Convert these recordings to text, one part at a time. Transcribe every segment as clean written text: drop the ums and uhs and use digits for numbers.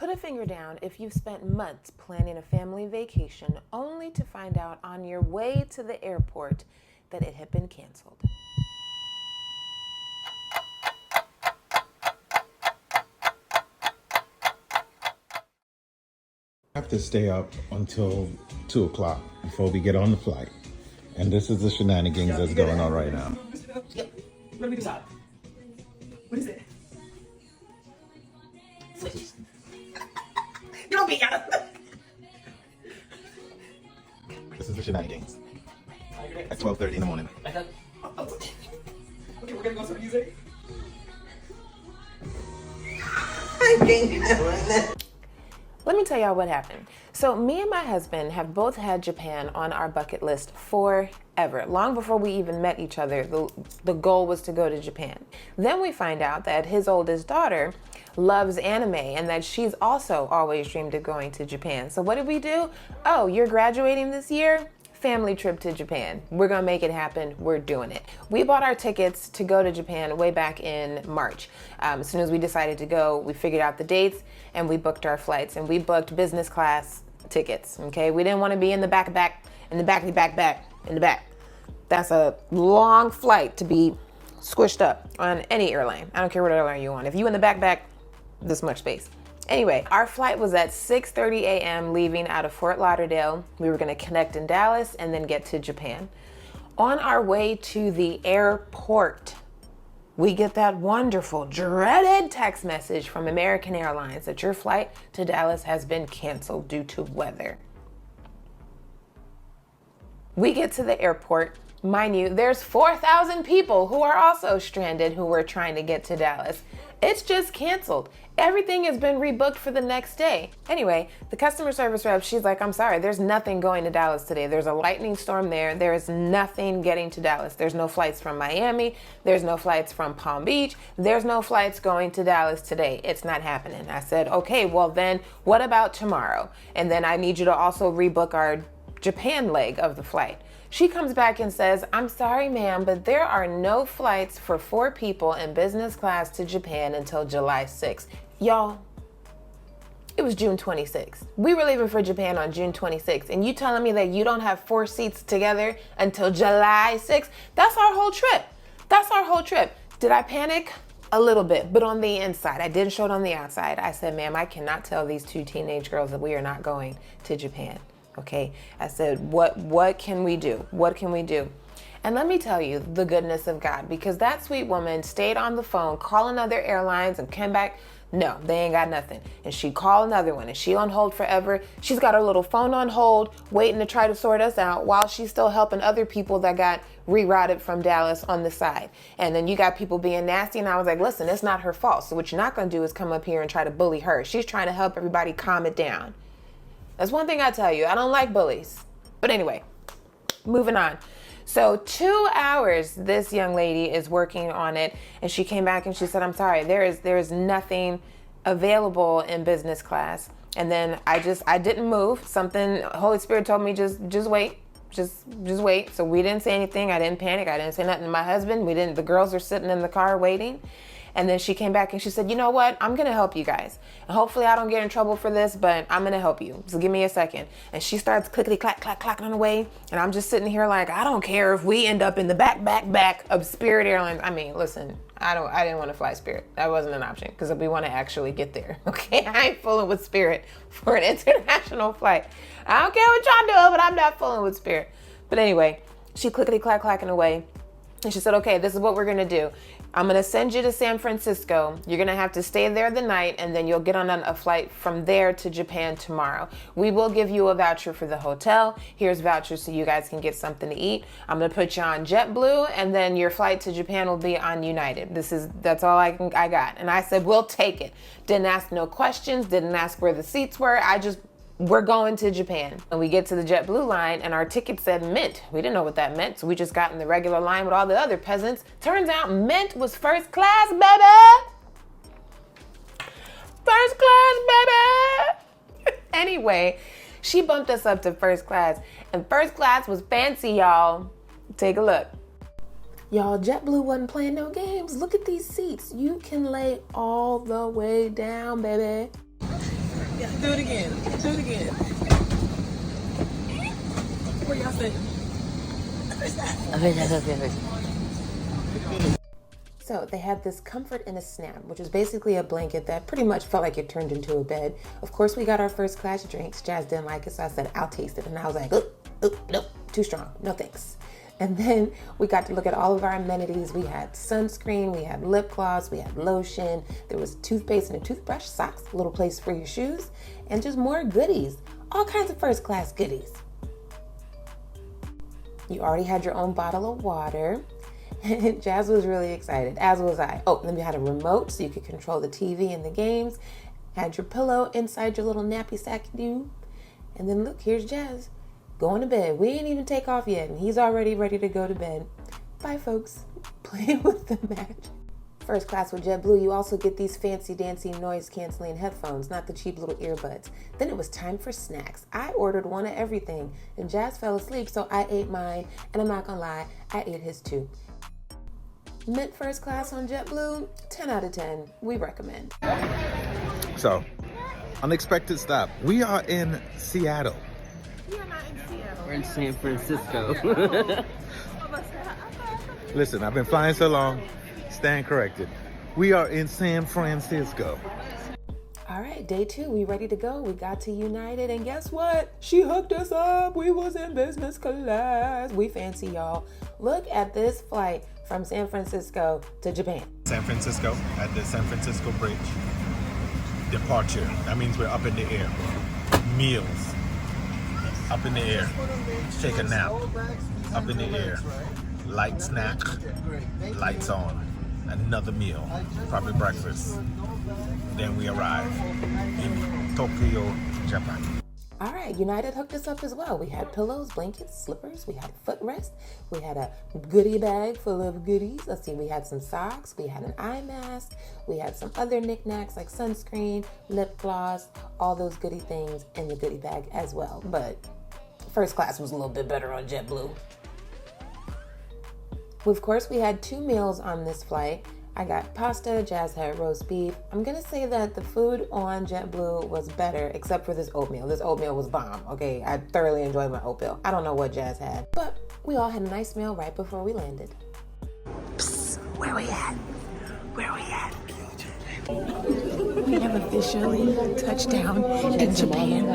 Put a finger down if you've spent months planning a family vacation only to find out on your way to the airport that it had been canceled. Have to stay up until 2 o'clock before we get on the flight. And this is the shenanigans that's going on right now. Yep. What do we decide? What is it? Switch. You don't be out. This is the shenanigans. At 12:30 in the morning. Okay, we're gonna go to music. I can't do that. Let me tell y'all what happened. So me and my husband have both had Japan on our bucket list forever. Long before we even met each other, the goal was to go to Japan. Then we find out that his oldest daughter loves anime and that she's also always dreamed of going to Japan. So what did we do? Oh, you're graduating this year? Family trip to Japan. We're gonna make it happen. We're doing it. We bought our tickets to go to Japan way back in March. As soon as we decided to go, we figured out the dates and we booked our flights, and we booked business class tickets. Okay, we didn't want to be in the back. That's a long flight to be squished up on any airline. I don't care what airline you're on. If you in the back, this much space. Anyway, our flight was at 6:30 a.m. leaving out of Fort Lauderdale. We were going to connect in Dallas and then get to Japan. On our way to the airport, we get that wonderful, dreaded text message from American Airlines that your flight to Dallas has been canceled due to weather. We get to the airport. Mind you, there's 4,000 people who are also stranded who were trying to get to Dallas. It's just canceled. Everything has been rebooked for the next day. Anyway, the customer service rep, she's like, I'm sorry, there's nothing going to Dallas today. There's a lightning storm there. There is nothing getting to Dallas. There's no flights from Miami. There's no flights from Palm Beach. There's no flights going to Dallas today. It's not happening. I said, okay, well then what about tomorrow? And then I need you to also rebook our Japan leg of the flight. She comes back and says, I'm sorry, ma'am, but there are no flights for 4 people in business class to Japan until July 6th. Y'all, it was June 26th. We were leaving for Japan on June 26th, and you telling me that you don't have 4 seats together until July 6th? That's our whole trip. That's our whole trip. Did I panic? A little bit, but on the inside. I didn't show it on the outside. I said, ma'am, I cannot tell these 2 teenage girls that we are not going to Japan. Okay, I said, what can we do? What can we do? And let me tell you the goodness of God, because that sweet woman stayed on the phone calling other airlines and came back. No, they ain't got nothing. And she called another one and she on hold forever. She's got her little phone on hold waiting to try to sort us out while she's still helping other people that got rerouted from Dallas on the side. And then you got people being nasty, and I was like, listen, it's not her fault. So what you're not gonna do is come up here and try to bully her. She's trying to help everybody calm it down. That's one thing I tell you, I don't like bullies. But anyway, moving on. So 2 hours, this young lady is working on it, and she came back and she said, I'm sorry, there is nothing available in business class. And then I didn't move. Something, Holy Spirit told me, just wait, just wait. So we didn't say anything. I didn't panic. I didn't say nothing to my husband. The girls are sitting in the car waiting. And then she came back and she said, you know what? I'm going to help you guys. And hopefully I don't get in trouble for this, but I'm going to help you. So give me a second. And she starts clickety clack, clack, clacking on the way. And I'm just sitting here like, I don't care if we end up in the back of Spirit Airlines. I mean, listen, I didn't want to fly Spirit. That wasn't an option because we want to actually get there. Okay. I ain't fooling with Spirit for an international flight. I don't care what y'all do, but I'm not fooling with Spirit. But anyway, she clickety clack, clacking away. And she said, okay, this is what we're going to do. I'm going to send you to San Francisco. You're going to have to stay there the night, and then you'll get on a flight from there to Japan tomorrow. We will give you a voucher for the hotel. Here's vouchers so you guys can get something to eat. I'm going to put you on JetBlue, and then your flight to Japan will be on United. That's all I got. And I said, we'll take it. Didn't ask no questions. Didn't ask where the seats were. We're going to Japan. And we get to the JetBlue line and our ticket said Mint. We didn't know what that meant, so we just got in the regular line with all the other peasants. Turns out Mint was first class, baby! First class, baby! Anyway, she bumped us up to first class, and first class was fancy, y'all. Take a look. Y'all, JetBlue wasn't playing no games. Look at these seats. You can lay all the way down, baby. Do it again. Do it again. What y'all saying? So they had this comfort in a snap, which was basically a blanket that pretty much felt like it turned into a bed. Of course, we got our first class drinks. Jazz didn't like it, so I said, I'll taste it. And I was like, nope, too strong, no thanks. And then we got to look at all of our amenities. We had sunscreen, we had lip gloss, we had lotion, there was toothpaste and a toothbrush, socks, a little place for your shoes, and just more goodies. All kinds of first class goodies. You already had your own bottle of water. Jazz was really excited, as was I. Oh, then we had a remote so you could control the TV and the games. Had your pillow inside your little nappy sack you. And then look, here's Jazz going to bed. We ain't even take off yet, and he's already ready to go to bed. Bye, folks. Playing with the match. First class with JetBlue, you also get these fancy dancy noise canceling headphones, not the cheap little earbuds. Then it was time for snacks. I ordered one of everything, and Jazz fell asleep, so I ate mine, and I'm not gonna lie, I ate his too. Mint first class on JetBlue, 10 out of 10. We recommend. So, unexpected stop. We are in Seattle. We're in San Francisco. Listen, I've been flying so long. Stand corrected. We are in San Francisco. All right, day 2, we ready to go. We got to United, and guess what? She hooked us up. We was in business class. We fancy, y'all. Look at this flight from San Francisco to Japan. San Francisco, at the San Francisco Bridge. Departure. That means we're up in the air. Meals. Up in the air. Take a nap. Up in the air. Light snack. Lights on. Another meal. Probably breakfast. Then we arrive in Tokyo, Japan. All right, United hooked us up as well. We had pillows, blankets, slippers. We had a footrest. We had a goodie bag full of goodies. Let's see, we had some socks. We had an eye mask. We had some other knickknacks like sunscreen, lip gloss, all those goodie things in the goodie bag as well. But first class was a little bit better on JetBlue. Of course, we had 2 meals on this flight. I got pasta, Jazz had roast beef. I'm gonna say that the food on JetBlue was better, except for this oatmeal. This oatmeal was bomb, okay? I thoroughly enjoyed my oatmeal. I don't know what Jazz had, but we all had a nice meal right before we landed. Psst, where we at? Where we at? We have officially touched down in Japan.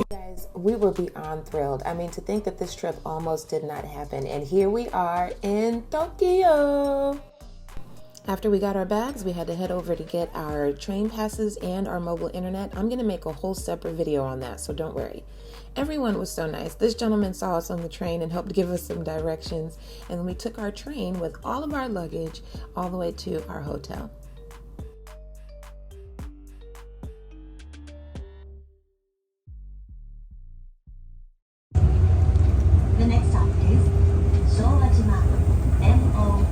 Guys, we were beyond thrilled. I mean, to think that this trip almost did not happen, and here we are in Tokyo. After we got our bags, we had to head over to get our train passes and our mobile internet. I'm gonna make a whole separate video on that, so don't worry. Everyone was so nice. This gentleman saw us on the train and helped give us some directions, and then we took our train with all of our luggage all the way to our hotel. The next stop is Showajima, MO5.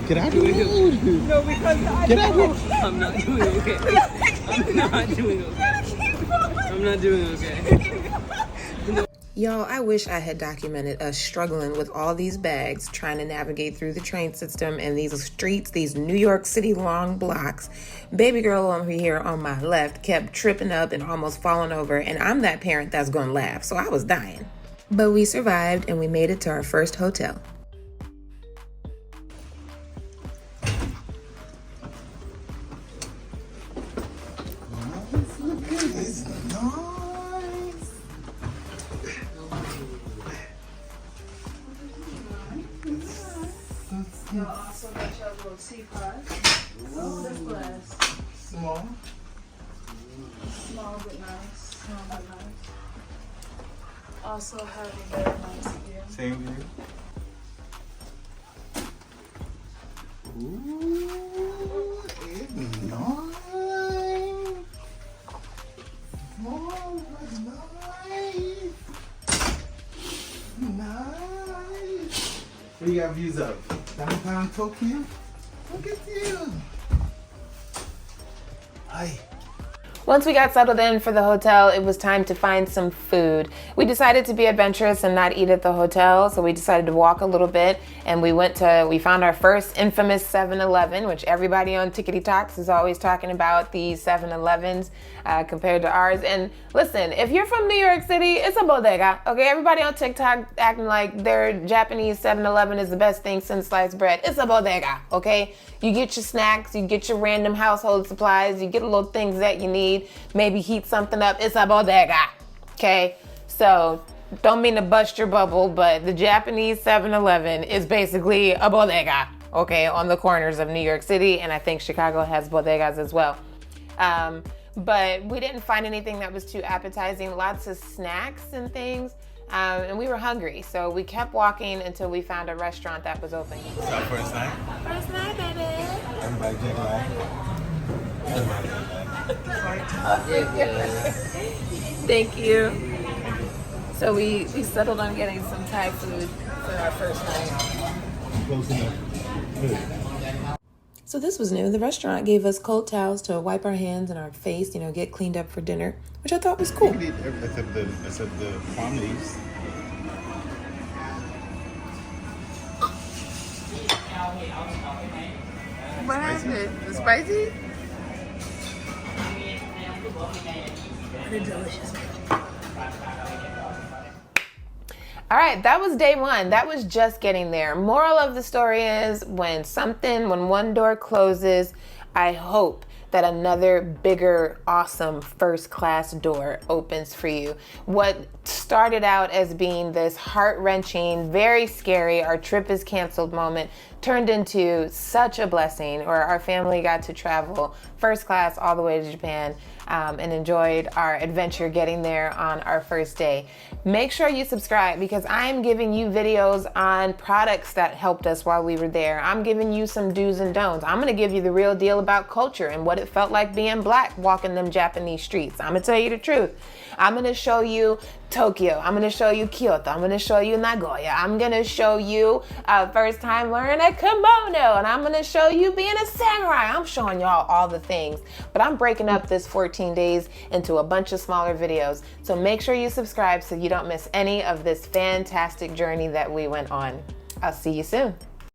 Get out of the road. No, because Get out of the I'm not doing okay. I'm not doing okay. I'm not doing okay. Y'all, I wish I had documented us struggling with all these bags, trying to navigate through the train system and these streets, these New York City long blocks. Baby girl over here on my left kept tripping up and almost falling over, and I'm that parent that's gonna laugh, so I was dying. But we survived and we made it to our first hotel. Look at this. Nice. also got your little teapot. This glass. Small. Small but nice. Small but nice. Also have a very nice view. Same view. Ooh, it's nice. Oh, it's nice. Nice. What do you got views of? Downtown Tokyo? Look at you. Hi. Once we got settled in for the hotel, it was time to find some food. We decided to be adventurous and not eat at the hotel, so we decided to walk a little bit, and we found our first infamous 7-Eleven, which everybody on Tickety Talks is always talking about these 7-Elevens compared to ours. And listen, if you're from New York City, it's a bodega, okay? Everybody on TikTok acting like their Japanese 7-Eleven is the best thing since sliced bread. It's a bodega, okay? You get your snacks, you get your random household supplies, you get the little things that you need, maybe heat something up. It's a bodega, okay? So don't mean to bust your bubble, but the Japanese 7-Eleven is basically a bodega, okay, on the corners of New York City, and I think Chicago has bodegas as well. But we didn't find anything that was too appetizing, lots of snacks and things, and we were hungry, so we kept walking until we found a restaurant that was open. It's our first night. First night, baby. Everybody jet lag. Thank you. So we settled on getting some Thai food for our first night. Close enough. Good. So this was new. The restaurant gave us cold towels to wipe our hands and our face, get cleaned up for dinner, which I thought was cool. Except the palm leaves. What happened? The spicy? They're delicious. All right, that was day one. That was just getting there. Moral of the story is when one door closes, I hope that another bigger, awesome first class door opens for you. What started out as being this heart-wrenching, very scary, our trip is canceled moment turned into such a blessing, where our family got to travel first class all the way to Japan and enjoyed our adventure getting there on our first day. Make sure you subscribe because I am giving you videos on products that helped us while we were there. I'm giving you some do's and don'ts. I'm gonna give you the real deal about culture and what it felt like being black walking them Japanese streets. I'm gonna tell you the truth. I'm gonna show you Tokyo. I'm gonna show you Kyoto. I'm gonna show you Nagoya. I'm gonna show you first time wearing a kimono, and I'm gonna show you being a samurai. I'm showing y'all all the things, but I'm breaking up this 14 days into a bunch of smaller videos. So make sure you subscribe so you don't miss any of this fantastic journey that we went on. I'll see you soon.